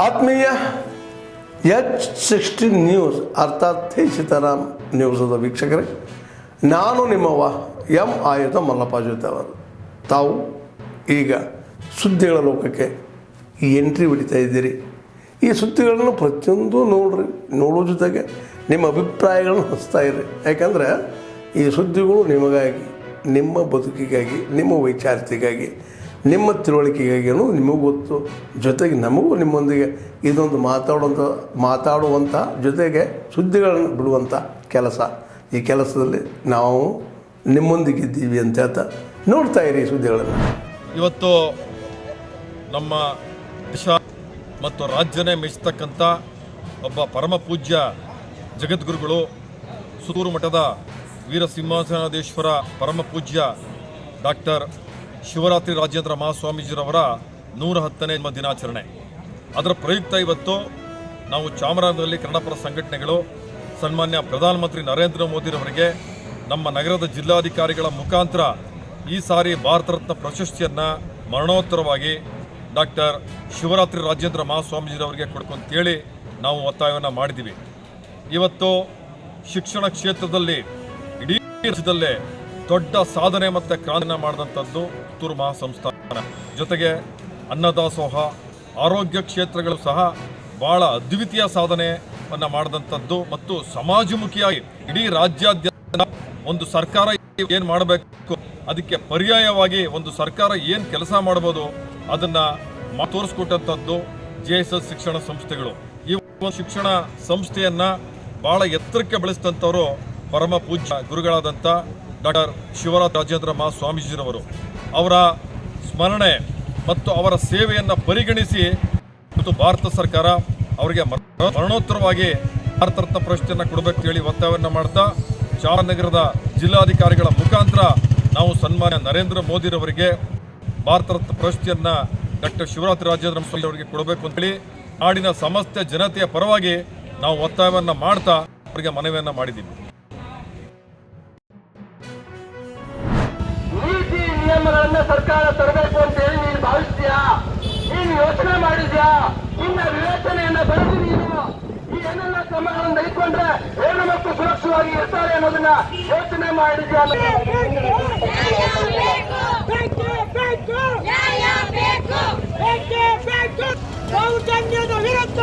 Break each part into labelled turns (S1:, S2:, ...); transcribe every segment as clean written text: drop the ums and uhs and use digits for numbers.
S1: ಆತ್ಮೀಯ H16 news ಅರ್ಥಾತ್ ಹೇ ಸೀತಾರಾಮ್ ನ್ಯೂಸದ ವೀಕ್ಷಕರೇ, ನಾನು ನಿಮ್ಮವ ಎಂ ಆಯುಧ ಮಲ್ಲಪ್ಪ ಜೊತೆ ಅವರು. ತಾವು ಈಗ ಸುದ್ದಿಗಳ ಲೋಕಕ್ಕೆ ಎಂಟ್ರಿ ಹೊಡಿತಾ ಇದ್ದೀರಿ. ಈ ಸುದ್ದಿಗಳನ್ನು ಪ್ರತಿಯೊಂದು ನೋಡೋ ಜೊತೆಗೆ ನಿಮ್ಮ ಅಭಿಪ್ರಾಯಗಳನ್ನು ಹಂಚ್ತಾ ಇರಿ. ಯಾಕಂದರೆ ಈ ಸುದ್ದಿಗಳು ನಿಮಗಾಗಿ, ನಿಮ್ಮ ಬದುಕಿಗಾಗಿ, ನಿಮ್ಮ ವೈಚಾರಿಕೆಗಾಗಿ, ನಿಮ್ಮ ತಿಳುವಳಿಕೆಗಾಗಿಯೂ ನಿಮಗೂ ಗೊತ್ತು. ಜೊತೆಗೆ ನಮಗೂ ನಿಮ್ಮೊಂದಿಗೆ ಇದೊಂದು ಮಾತಾಡುವಂಥ ಜೊತೆಗೆ ಸುದ್ದಿಗಳನ್ನು ಬಿಡುವಂಥ ಕೆಲಸ. ಈ ಕೆಲಸದಲ್ಲಿ ನಾವು ನಿಮ್ಮೊಂದಿಗಿದ್ದೀವಿ ಅಂತ ಹೇಳ್ತಾ ನೋಡ್ತಾ ಇರಿ ಸುದ್ದಿಗಳನ್ನು.
S2: ಇವತ್ತು ನಮ್ಮ ದೇಶ ಮತ್ತು ರಾಜ್ಯನೇ ಮೆಚ್ಚತಕ್ಕಂಥ ಒಬ್ಬ ಪರಮ ಪೂಜ್ಯ ಜಗದ್ಗುರುಗಳು ಸುತ್ತೂರು ಮಠದ ವೀರಸಿಂಹಾಸನಾಧೀಶ್ವರ ಪರಮ ಪೂಜ್ಯ ಡಾಕ್ಟರ್ ಶಿವರಾತ್ರಿ ರಾಜೇಂದ್ರ ಮಹಾಸ್ವಾಮೀಜಿರವರ 110ನೇ ಜನ್ಮ ದಿನಾಚರಣೆ. ಅದರ ಪ್ರಯುಕ್ತ ಇವತ್ತು ನಾವು ಚಾಮರಾಜನಗರದಲ್ಲಿ ಕನ್ನಡಪರ ಸಂಘಟನೆಗಳು ಸನ್ಮಾನ್ಯ ಪ್ರಧಾನಮಂತ್ರಿ ನರೇಂದ್ರ ಮೋದಿರವರಿಗೆ ನಮ್ಮ ನಗರದ ಜಿಲ್ಲಾಧಿಕಾರಿಗಳ ಮುಖಾಂತರ ಈ ಸಾರಿ ಭಾರತ ರತ್ನ ಪ್ರಶಸ್ತಿಯನ್ನು ಮರಣೋತ್ತರವಾಗಿ ಡಾಕ್ಟರ್ ಶಿವರಾತ್ರಿ ರಾಜೇಂದ್ರ ಮಹಾಸ್ವಾಮೀಜಿರವರಿಗೆ ಕೊಡ್ಕೊಂತೇಳಿ ನಾವು ಒತ್ತಾಯವನ್ನು ಮಾಡಿದ್ದೀವಿ. ಇವತ್ತು ಶಿಕ್ಷಣ ಕ್ಷೇತ್ರದಲ್ಲಿ ಇಡೀ ದೇಶದಲ್ಲೇ ದೊಡ್ಡ ಸಾಧನೆ ಮತ್ತು ಕ್ರಾಂತಿಯನ್ನು ಮಾಡಿದಂಥದ್ದು ಪುತ್ತೂರು ಮಹಾಸಂಸ್ಥಾನ. ಜೊತೆಗೆ ಅನ್ನದಾಸೋಹ, ಆರೋಗ್ಯ ಕ್ಷೇತ್ರಗಳು ಸಹ ಭಾಳ ಅದ್ವಿತೀಯ ಸಾಧನೆಯನ್ನು ಮಾಡಿದಂಥದ್ದು ಮತ್ತು ಸಮಾಜಮುಖಿಯಾಗಿ ಇಡೀ ರಾಜ್ಯಾದ್ಯಂತ ಒಂದು ಸರ್ಕಾರ ಏನು ಮಾಡಬೇಕು, ಅದಕ್ಕೆ ಪರ್ಯಾಯವಾಗಿ ಒಂದು ಸರ್ಕಾರ ಏನು ಕೆಲಸ ಮಾಡ್ಬೋದು ಅದನ್ನು ತೋರಿಸ್ಕೊಟ್ಟಂಥದ್ದು JSS ಶಿಕ್ಷಣ ಸಂಸ್ಥೆಗಳು. ಈ ಶಿಕ್ಷಣ ಸಂಸ್ಥೆಯನ್ನು ಭಾಳ ಎತ್ತರಕ್ಕೆ ಬೆಳೆಸಿದಂಥವರು ಪರಮ ಪೂಜ್ಯ ಗುರುಗಳಾದಂಥ ಡಾಕ್ಟರ್ ಶಿವರಾತ್ರಿ ರಾಜೇಂದ್ರ ಮಹಾಸ್ವಾಮೀಜಿರವರು. ಅವರ ಸ್ಮರಣೆ ಮತ್ತು ಅವರ ಸೇವೆಯನ್ನು ಪರಿಗಣಿಸಿ ಮತ್ತು ಭಾರತ ಸರ್ಕಾರ ಅವರಿಗೆ ಮರಣೋತ್ತರವಾಗಿ ಭಾರತ ರತ್ನ ಪ್ರಶಸ್ತಿಯನ್ನು ಕೊಡಬೇಕು ಹೇಳಿ ಒತ್ತಾಯವನ್ನು ಮಾಡ್ತಾ ಚಾಮರಾಜನಗರದ ಜಿಲ್ಲಾಧಿಕಾರಿಗಳ ಮುಖಾಂತರ ನಾವು ಸನ್ಮಾನ್ಯ ನರೇಂದ್ರ ಮೋದಿರವರಿಗೆ ಭಾರತ ರತ್ನ ಪ್ರಶಸ್ತಿಯನ್ನು ಡಾಕ್ಟರ್ ಶಿವರಾತ್ರಿ ರಾಜೇಂದ್ರ ಮಹಾಸ್ವಾಮೀಜಿ ಅವರಿಗೆ ಕೊಡಬೇಕು ಅಂತೇಳಿ ನಾಡಿನ ಸಮಸ್ತ ಜನತೆಯ ಪರವಾಗಿ ನಾವು ಒತ್ತಾಯವನ್ನು ಮಾಡ್ತಾ ಅವರಿಗೆ ಮನವಿಯನ್ನು ಮಾಡಿದ್ದೀವಿ.
S3: ನಿಯಮಗಳನ್ನ ಸರ್ಕಾರ ತರಬೇಕು ಅಂತ ಹೇಳಿ ನೀನು ಭಾವಿಸ್ತೀಯಾ? ನೀನು ಯೋಚನೆ ಮಾಡಿದ್ಯಾ? ನಿನ್ನ ವಿವೇಚನೆಯನ್ನ ಬೆಳೆದು ನೀನು ಈ ಏನೆಲ್ಲ ಕ್ರಮಗಳನ್ನು ತೆಗೆದುಕೊಂಡ್ರೆ ಹೆಣ್ಣು ಮಕ್ಕಳು ಸುರಕ್ಷಿತವಾಗಿ ಇರ್ತಾರೆ ಅನ್ನೋದನ್ನ ಯೋಚನೆ ಮಾಡಿದ್ಯಾ?
S4: ದೌರ್ಜನ್ಯದ ವಿರುದ್ಧ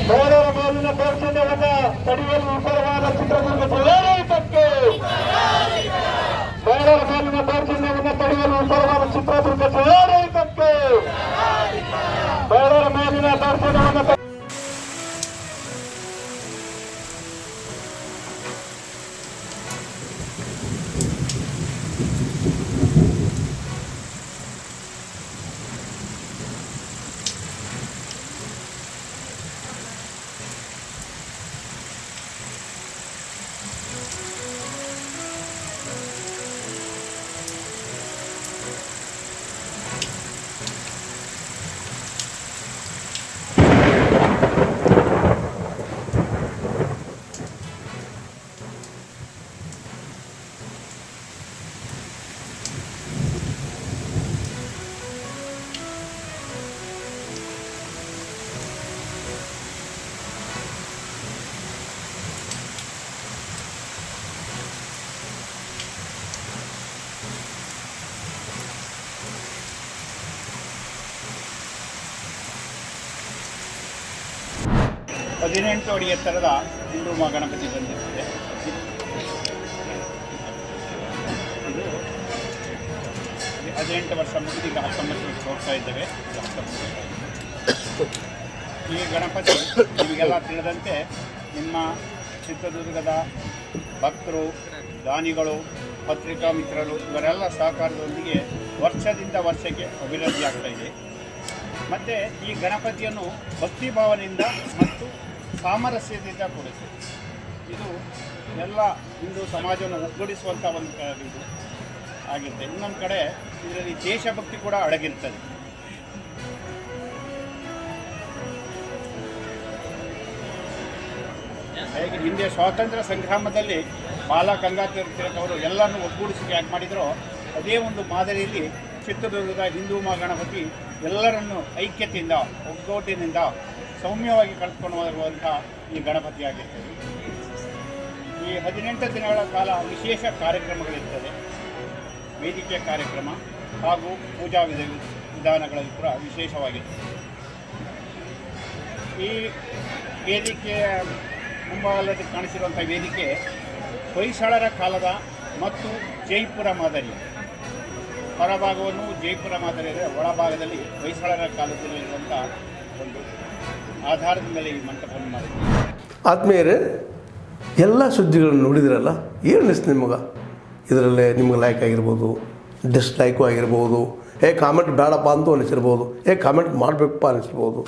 S3: ಬೇರೆಯವರ ಮೇಲಿನ ದೌರ್ಜನ್ಯವನ್ನ ತಡೆಯಲು ವಿಫಲವಾದ ಚಿತ್ರದುರ್ಗ ಜಿಲ್ಲಾಡಳಿತಕ್ಕೆ, ಬೇರೆಯವರ ಮೇಲಿನ ದೌರ್ಜನ್ಯವನ್ನು ತಡೆಯಲು ವಿಫಲವಾದ ಚಿತ್ರದುರ್ಗ ಜಿಲ್ಲಾಡಳಿತಕ್ಕೆ, ಬೇರೆಯವರ ಮೇಲಿನ ದೌರ್ಜನ್ಯವನ್ನು
S5: ಹದಿನೆಂಟು ಅಡಿ ಎತ್ತರದ ಹಿಂದೂ ಗಣಪತಿ ಬಂದಿರ್ತದೆ. ಇದು 18 ವರ್ಷ ಮುಗಿದು ಈಗ 19 ಹೋಗ್ತಾ ಇದ್ದೇವೆ. ಈ ಗಣಪತಿ ನಿಮಗೆಲ್ಲ ತಿಳಿದಂತೆ ನಿಮ್ಮ ಚಿತ್ರದುರ್ಗದ ಭಕ್ತರು, ದಾನಿಗಳು, ಪತ್ರಿಕಾ ಮಿತ್ರರು ಇವರೆಲ್ಲ ಸಹಕಾರದೊಂದಿಗೆ ವರ್ಷದಿಂದ ವರ್ಷಕ್ಕೆ ಅಭಿವೃದ್ಧಿ ಆಗ್ತಾ ಇದೆ. ಮತ್ತು ಈ ಗಣಪತಿಯನ್ನು ಭಕ್ತಿ ಭಾವನೆಯಿಂದ ಮತ್ತು ಸಾಮರಸ್ಯದಿಂದ ಕೊಡುತ್ತೆ. ಇದು ಎಲ್ಲ ಹಿಂದೂ ಸಮಾಜವನ್ನು ಒಗ್ಗೂಡಿಸುವಂಥ ಒಂದು ಇದು ಆಗಿರುತ್ತೆ. ಇನ್ನೊಂದು ಕಡೆ ಇದರಲ್ಲಿ ದೇಶಭಕ್ತಿ ಕೂಡ ಅಡಗಿರ್ತದೆ. ಹೇಗೆ ಹಿಂದೆ ಸ್ವಾತಂತ್ರ್ಯ ಸಂಗ್ರಾಮದಲ್ಲಿ ಬಾಲ ಗಂಗಾಧರ ತಿಲಕ್ ಅವರು ಎಲ್ಲರನ್ನೂ ಒಗ್ಗೂಡಿಸಿ ಯಾಕೆ ಮಾಡಿದರೋ ಅದೇ ಒಂದು ಮಾದರಿಯಲ್ಲಿ ಚಿತ್ರದುರ್ಗದ ಹಿಂದೂ ಮಹಾಗಣಪತಿ ಎಲ್ಲರನ್ನೂ ಐಕ್ಯತೆಯಿಂದ ಒಗ್ಗಟ್ಟಿನಿಂದ ಸೌಮ್ಯವಾಗಿ ಕಳೆದುಕೊಂಡು ಹೋಗುವಂಥ ಈ ಗಣಪತಿಯಾಗಿರ್ತದೆ. ಈ 18 ದಿನಗಳ ಕಾಲ ವಿಶೇಷ ಕಾರ್ಯಕ್ರಮಗಳಿರ್ತದೆ. ವೇದಿಕೆ ಕಾರ್ಯಕ್ರಮ ಹಾಗೂ ಪೂಜಾ ವಿಧಾನಗಳಲ್ಲಿ ಕೂಡ ವಿಶೇಷವಾಗಿರ್ತದೆ. ಈ ವೇದಿಕೆಯ ಮುಂಭಾಗದಲ್ಲಿ ಕಾಣಿಸಿರುವಂಥ ವೇದಿಕೆ ಹೊಯ್ಸಳರ ಕಾಲದ ಮತ್ತು ಜೈಪುರ ಮಾದರಿ. ಹೊರಭಾಗವನ್ನು ಜೈಪುರ ಮಾದರಿ ಅಂದರೆ ಒಳಭಾಗದಲ್ಲಿ ಹೊಯ್ಸಳರ ಕಾಲದಲ್ಲಿರುವಂಥ ಒಂದು ಆಧಾರದ ಮೇಲೆ ಈ ಮಂಟಪವನ್ನು ಮಾಡಿದ್ದೀವಿ.
S1: ಆದ್ಮೇಲೆ ಎಲ್ಲ ಸುದ್ದಿಗಳನ್ನು ನೋಡಿದ್ರಲ್ಲ, ಏನು ಅನಿಸ್ತು ನಿಮಗೆ? ಇದರಲ್ಲೇ ನಿಮ್ಗೆ ಲೈಕ್ ಆಗಿರ್ಬೋದು, ಡಿಸ್ಲೈಕು ಆಗಿರ್ಬೋದು, ಕಾಮೆಂಟ್ ಬೇಡಪ್ಪ ಅಂತೂ ಅನಿಸಿರ್ಬೋದು, ಕಾಮೆಂಟ್ ಮಾಡಬೇಕಪ್ಪ ಅನಿಸಿರ್ಬೋದು,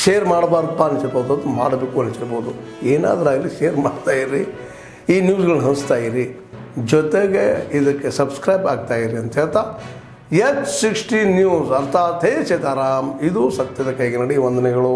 S1: ಶೇರ್ ಮಾಡಬಾರ್ದಪ್ಪ ಅನಿಸಿರ್ಬೋದು, ಅದು ಮಾಡಬೇಕು ಅನಿಸಿರ್ಬೋದು. ಏನಾದರೂ ಆಗಲಿ ಶೇರ್ ಮಾಡ್ತಾಯಿರಿ, ಈ ನ್ಯೂಸ್ಗಳನ್ನ ಹಂಚ್ತಾ ಇರಿ, ಜೊತೆಗೆ ಇದಕ್ಕೆ ಸಬ್ಸ್ಕ್ರೈಬ್ ಆಗ್ತಾಯಿರಿ ಅಂತ ಹೇಳ್ತಾ H16 ನ್ಯೂಸ್ ಅರ್ಥಾತ್ ಹೇ ಸೀತಾರಾಮ್, ಇದು ಸತ್ಯದ ಕೈಗೆ ನಡಿ. ವಂದನೆಗಳು.